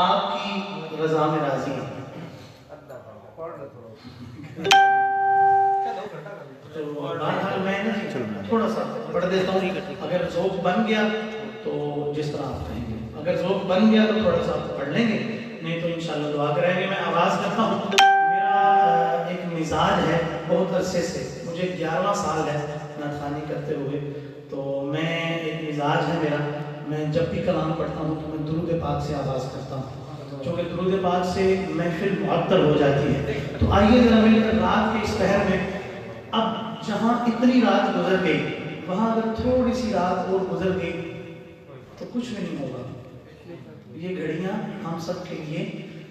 آپ کی رضا میں راضی ہیں. بہرحال میں تھوڑا سا پڑھ دیتا ہوں. اگر ذوق بن گیا تو جس طرح آپ کہیں گے, اگر ذوق بن گیا تو تھوڑا سا پڑھ لیں گے, نہیں تو انشاءاللہ دعا کریں گے. میں آواز کرتا ہوں. میرا ایک مزاج ہے بہت عرصے سے, مجھے 11واں سال ہے نعت خوانی کرتے ہوئے, تو میں ایک مزاج ہے میرا, میں جب بھی کلام پڑھتا ہوں تو میں درود پاک سے آغاز کرتا ہوں, چونکہ درود پاک سے محفل معطر ہو جاتی ہے. تو آئیے ذرا مل کر رات کے اس پہر میں, اب جہاں اتنی رات گزر گئی وہاں اگر تھوڑی سی رات اور گزر گئی تو کچھ بھی نہیں ہوگا. یہ گھڑیاں ہم سب کے لیے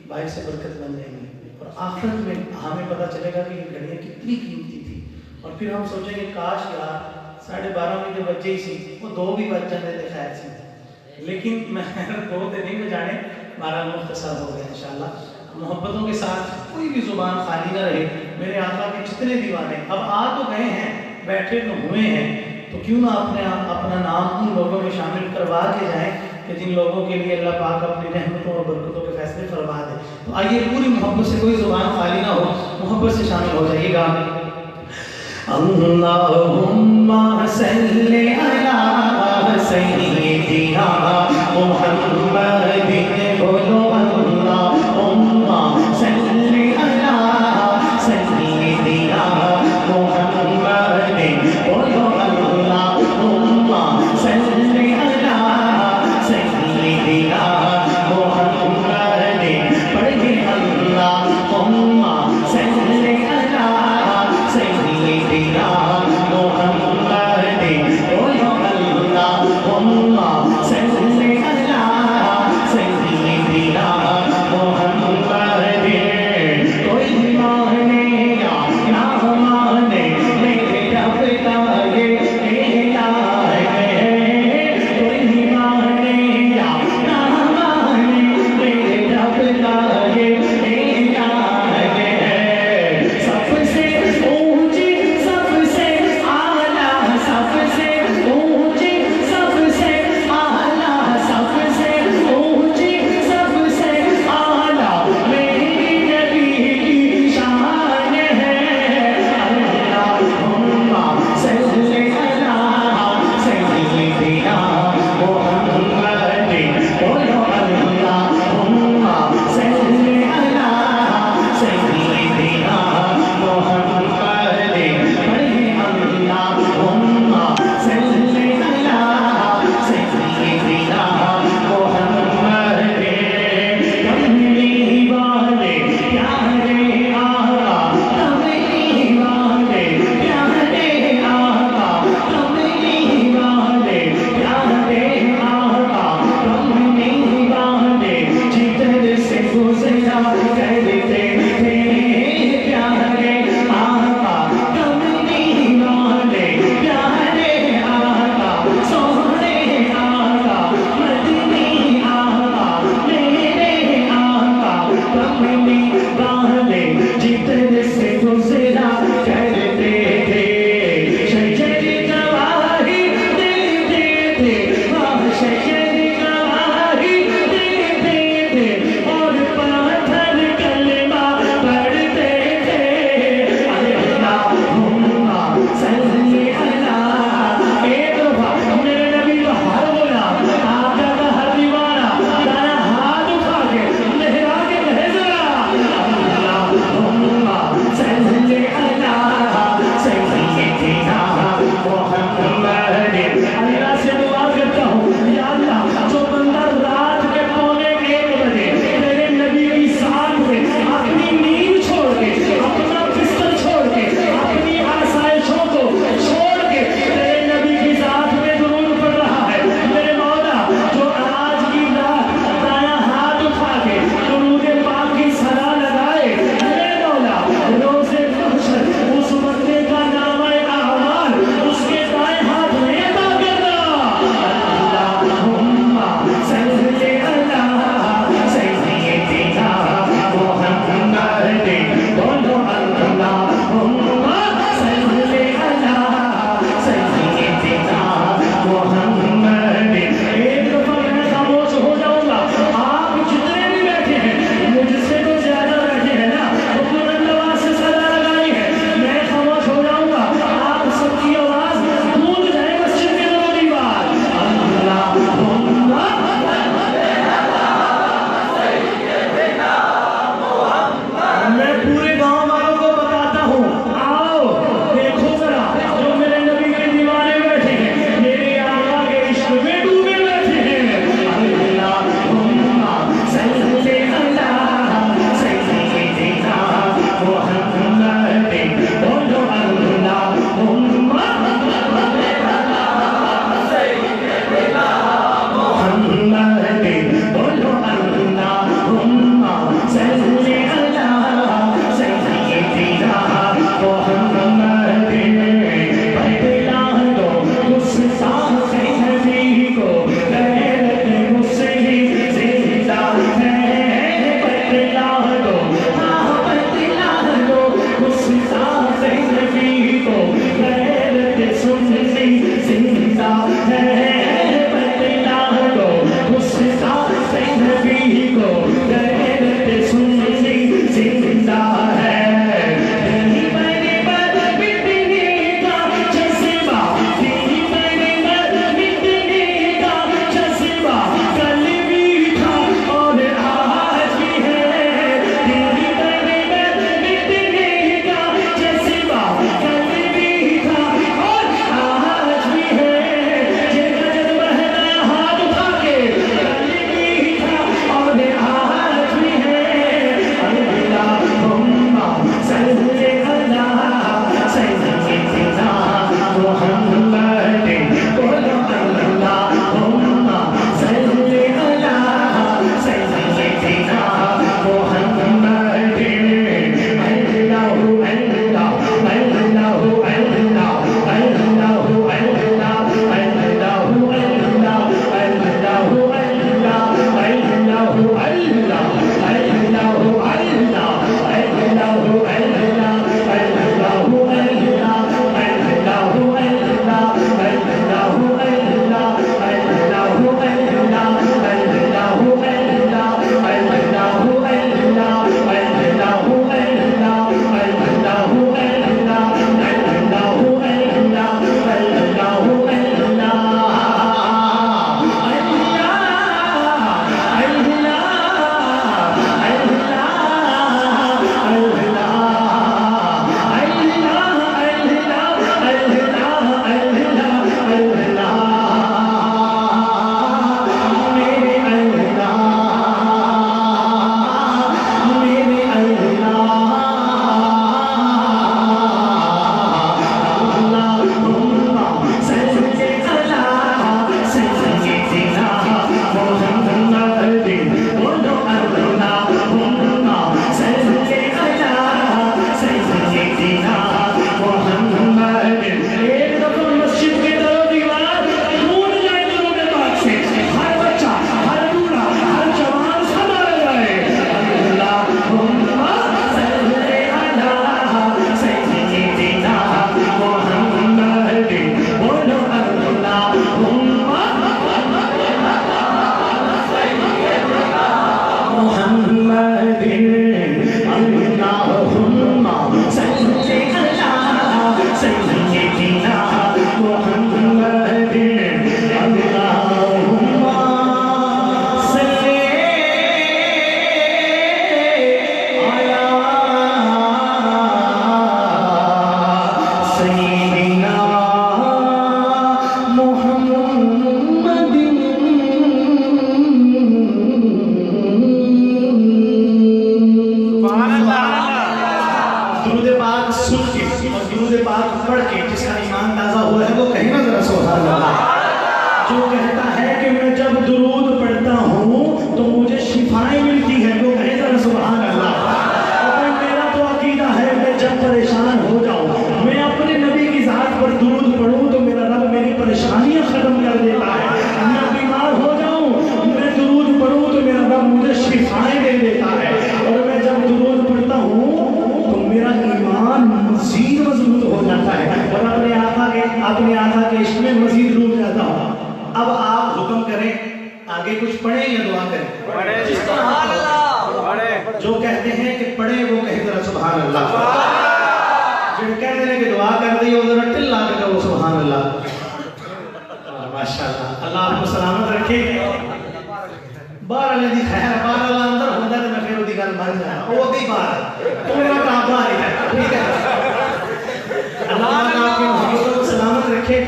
باعث برکت بن جائیں گی, اور آخرت میں ہمیں پتہ چلے گا کہ یہ گھڑیاں کتنی قیمتی تھی, اور پھر ہم سوچیں گے کاش یار 12:30 بجے بچے ہی سی, وہ 2 بھی بج جاتے تھے خیر سے, لیکن میں 2 تو نہیں بجانے, 12 مختصر ہو گیا انشاءاللہ. محبتوں کے ساتھ کوئی بھی زبان خالی نہ رہے. میرے آقا کے جتنے دیوانے اب آ تو گئے ہیں, بیٹھے تو ہوئے ہیں, تو کیوں نہ اپنا نام ان لوگوں میں شامل کروا کے جائیں کہ جن لوگوں کے لیے اللہ پاک اپنی رحمتوں اور برکتوں کے فیصلے فرما دے. تو آئیے پوری محبت سے, کوئی زبان خالی نہ ہو, محبت سے شامل ہو جائیے گا. اللہم صلی علی سیدنا محمد, بولو اللہم صلی علی سیدنا محمد, بولو اللہم صلی علی سیدنا محمد, پڑھیں اللہم صلی علی سیدنا محمد, بولو اللہم صلی علی جو کہتے ہیں کہ پڑھے وہ کہہ ذرا سبحان اللہ، جو کہتے ہیں کہ دعا کر دی وہ ذرا ٹل لا کے کہو سبحان اللہ۔ ماشاءاللہ، اللہ آپ کو سلامت رکھے۔ باہر والے دی خیر، باہر والا اندر ہوتا ہے تو میں پھر وہ دی گل مان جانا، وہ دی باہر تو میرا کام باہر ہی ہے، ٹھیک ہے۔ اللہ آپ کے محبتوں کو سلامت رکھے۔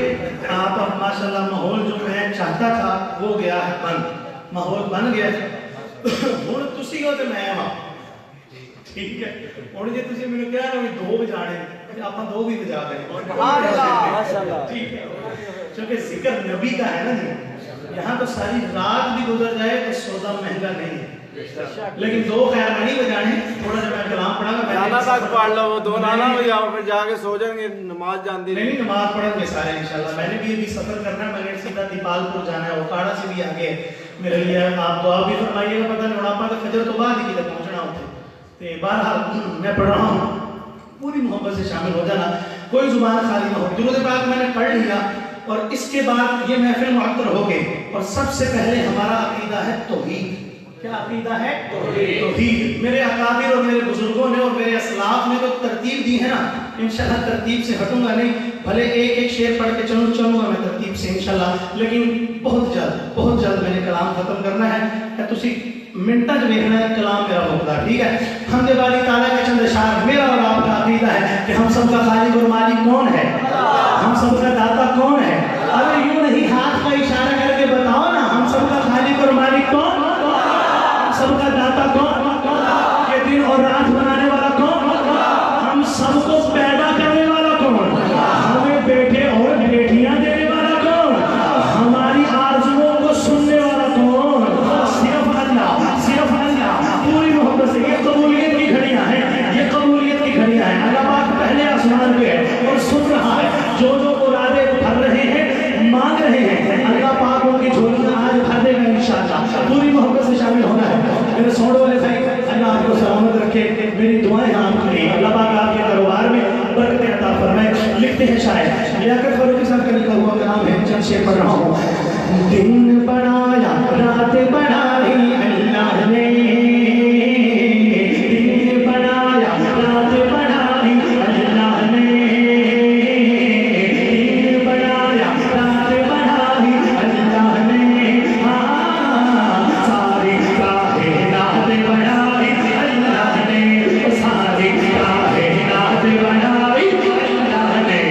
آپ اب ماشاءاللہ ماحول جو میں چاہتا تھا وہ گیا ہے بند، ماحول بن گیا ہے۔ ہن تسی ہو تے میں ہاں، ٹھیک ہے۔ ہن جے تسی مینوں کہہ رہے ہو 2 بجانے، آپاں 2 بھی بجا دیں، سبحان اللہ، ماشاءاللہ، ٹھیک ہے۔ کیونکہ ذکر نبی کا ہے نا جی، یہاں تو ساری رات بھی گزر جائے تو سودا مہنگا نہیں ہے، لیکن 2 خیر میں نہیں بجانے، تھوڑا جب میں کلام پڑھا گا نانا تک پڑھ لو، وہ 2 نانا بجاؤ، پھر جا کے سو جائیں گے، نماز جاندی نہیں نماز پڑھیں گے سارے انشاءاللہ۔ میں نے بھی ابھی سفر کرنا ہے، میں نے سیدھا دیپال پور جانا ہے، اوکاڑا سے بھی آگے میرے لیے آپ دعا بھی فرمائیے گا، پتہ نہیں وڑاپا تو فجر تو بعد ہی کدھر پہنچنا ہوتے۔ تو بہرحال میں پڑھ رہا ہوں، پوری محبت سے شامل ہو جانا، کوئی زبان خالی نہ ہو۔ درود پاک میں نے پڑھ لیا اور اس کے بعد یہ محفل معطر ہو گئے، اور سب سے پہلے ہمارا عقیدہ ہے توحید۔ کیا عقیدہ ہے؟ توحید۔ میرے اکابر اور میرے بزرگوں نے اور میرے اسلاف نے تو ترتیب دی ہے نا، انشاءاللہ ترتیب سے ہٹوں گا نہیں، بھلے ایک شعر پڑھ کے چلوں گا میں ترتیب سے انشاءاللہ، لیکن بہت جلد میں نے کلام ختم کرنا ہے۔ تسی منٹاں جو دیکھنا ہے کلام میرا ہوگا، ٹھیک ہے۔ حمد باری تعالیٰ کے چند اشعار، میرا اور آپ کا عقیدہ ہے کہ ہم سب کا خالق اور مالک کون ہے؟ ہم سب کا داتا کون ہے؟ اگر یوں نہیں ہاتھ کا اشارہ کر کے بتاؤ نا، ہم سب کا خالق اور مالک کون؟ ہم سب کا داتا کون؟ یہ دن اور رات بنانے والا کون؟ ہم سب کو پیدا کرنے والا کون؟ ہمیں بیٹے اور بیٹیاں دینے والا کون؟ ہماری آرزوؤں کو سننے والا کون؟ صرف اللہ، صرف اللہ۔ پوری محبت سے یہ قبولیت کی گھڑیاں ہیں، یہ قبولیت کی گھڑیاں ہیں۔ اللہ پاک پہلے آسمان پہ ہے اور سن رہا ہے، جو مرادیں بھر رہے ہیں، مانگ رہے ہیں، اللہ پاک ان کی جھولیاں آج بھر دے گا انشاءاللہ۔ پوری محبت سے شامل ہونا ہے۔ میرے سوڑ والے بھائی، اللہ آپ کو سلامت رکھے، میری دعائیں آپ کے لیے، اللہ پاک آپ کے کاروبار میں برکتیں عطا فرمائے۔ لکھتے ہیں شاعر، لیاقت فاروقی صاحب کا لکھا ہوا کلام ہے، چند شعر پڑھ رہا ہوں۔ دن بڑھایا رات بڑھائی اللہ نے، دن بڑھایا رات بڑھائی اللہ نے، دن بڑھایا رات بڑھائی اللہ نے، ساری کائنات بڑھائی اللہ نے، ساری کائنات بڑھائی اللہ نے،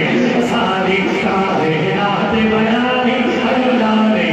ساری کائنات بڑھائی اللہ نے،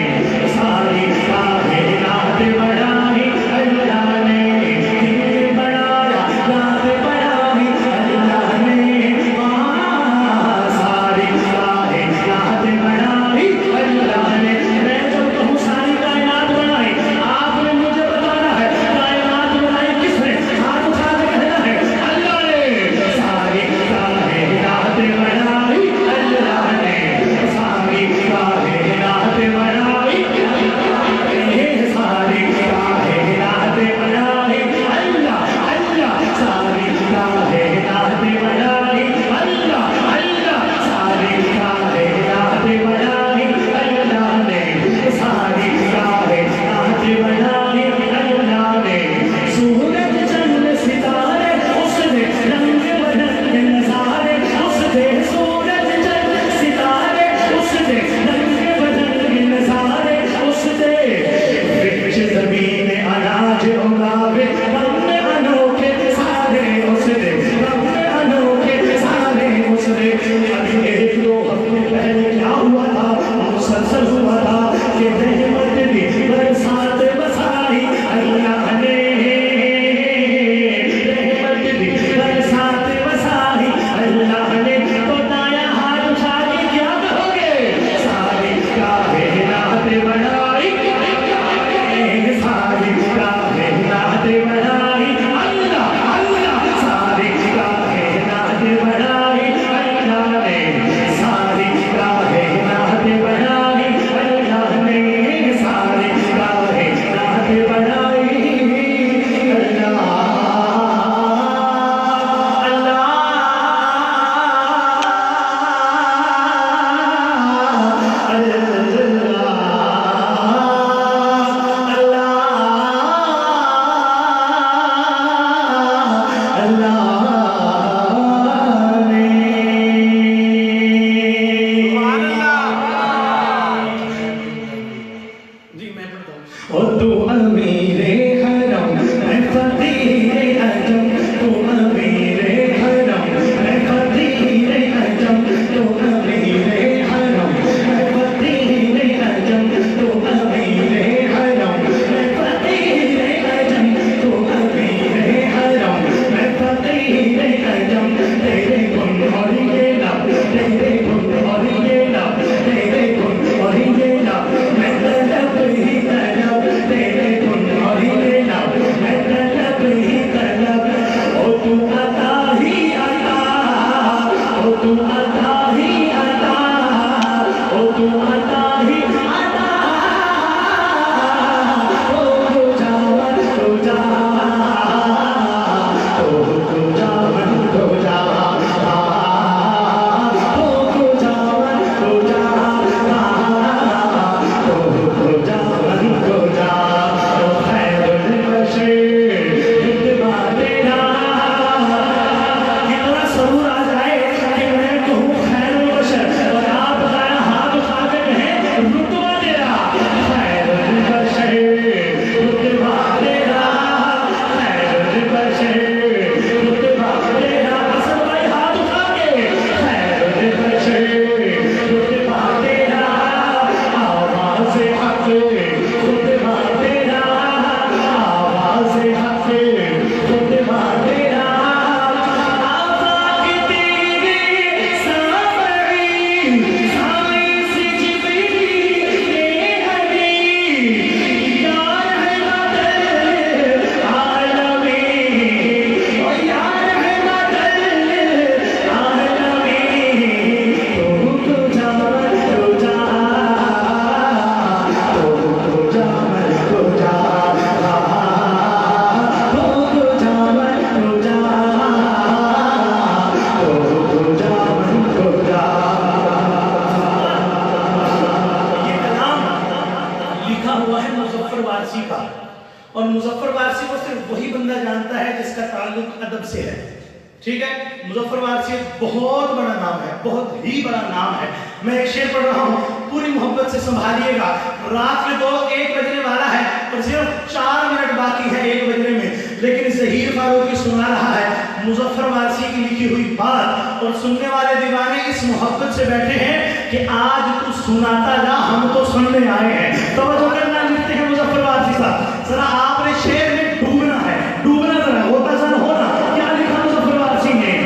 مظفر وارثی کو صرف وہی بندہ جانتا ہے جس کا تعلق ادب سے ہے. ٹھیک ہے, مظفر وارثی بہت بڑا نام ہے, بہت ہی بڑا نام ہے. میں ایک شعر پڑھ رہا ہوں, پوری محبت سے سنبھالیے گا. رات کے 1 بجنے والا ہے اور صرف 4 منٹ باقی ہے 1 بجنے میں, لیکن ظہیر فاروقی سنا رہا ہے مظفر وارثی کی لکھی ہوئی بات, اور سننے والے دیوانے اس محبت سے بیٹھے ہیں کہ آج تو سناتا جا, ہم تو سننے آئے ہیں. توجہ کرنا, لکھتے ہیں مظفر وارثی صاحب, ذرا آپ نے شعر میں ڈوبنا ہے, ڈوبنا ذرا ہوتا ذرا ہونا. کیا لکھا مظفر وارثی نے؟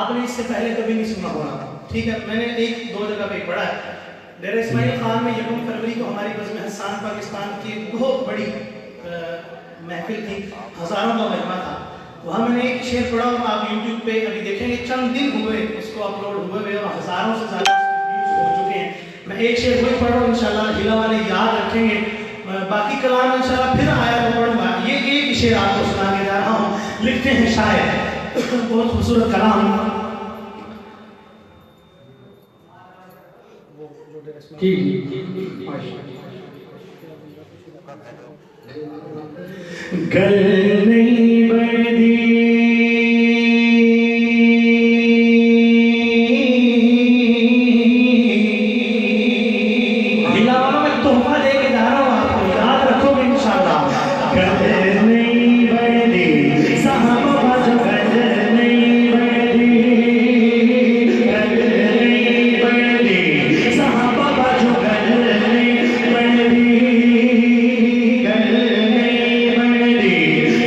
آپ نے اس سے پہلے کبھی نہیں سنا ہوگا. ٹھیک ہے, میں نے 1-2 جگہ پہ پڑھا ہے. ڈیرہ اسماعیل خان میں 1 فروری کو ہماری بزم حسان پاکستان کی ایک بہت بڑی محفل تھی, ہزاروں کا مجمع تھا. وہاں میں نے ایک شعر پڑھا, اور آپ یوٹیوب پہ ابھی دیکھیں گے, چند دن ہوئے اس کو اپلوڈ ہوئے اور ہزاروں سے زیادہ ویوز ہو چکے ہیں. میں ایک شعر وہی پڑھ رہا ہوں, انشاءاللہ ہلا والے یاد رکھیں گے. باقی کلام انشاءاللہ پھر آیا تو پڑھوں گا. یہ ایک شعر آپ کو سنا کے جا رہا ہوں. لکھتے ہیں شاعر, بہت خوبصورت کلام. گل نہیں بڑھتی دلاؤں میں تحفہ دے کے جا رہا ہوں, آپ کو یاد رکھو گے انشاءاللہ. گل نہیں بڑھتی صاحب باز, گل نہیں بڑھتی, گل نہیں بڑھتی صاحب باز, گل نہیں بڑھتی, گل نہیں بڑھتی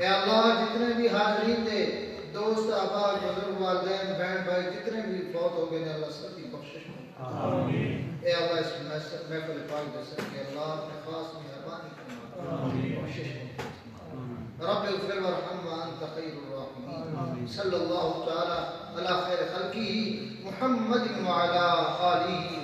اے اللہ جتنے بھی حاضرین دے دوست دوست احباب بزرگ والدین بہن بھائی جتنے بھی فوت ہو گئے اللہ سب کی بخشش ہو آمین اے اللہ اس محفل پاک جیسے کہ اللہ اپنے خاص مہربانی فرما آمین بخشش ہو رب اغفر وارحم وانت خیر الراحمین صلی اللہ تعالی علی خیر خلقہ محمد وعلی آلہ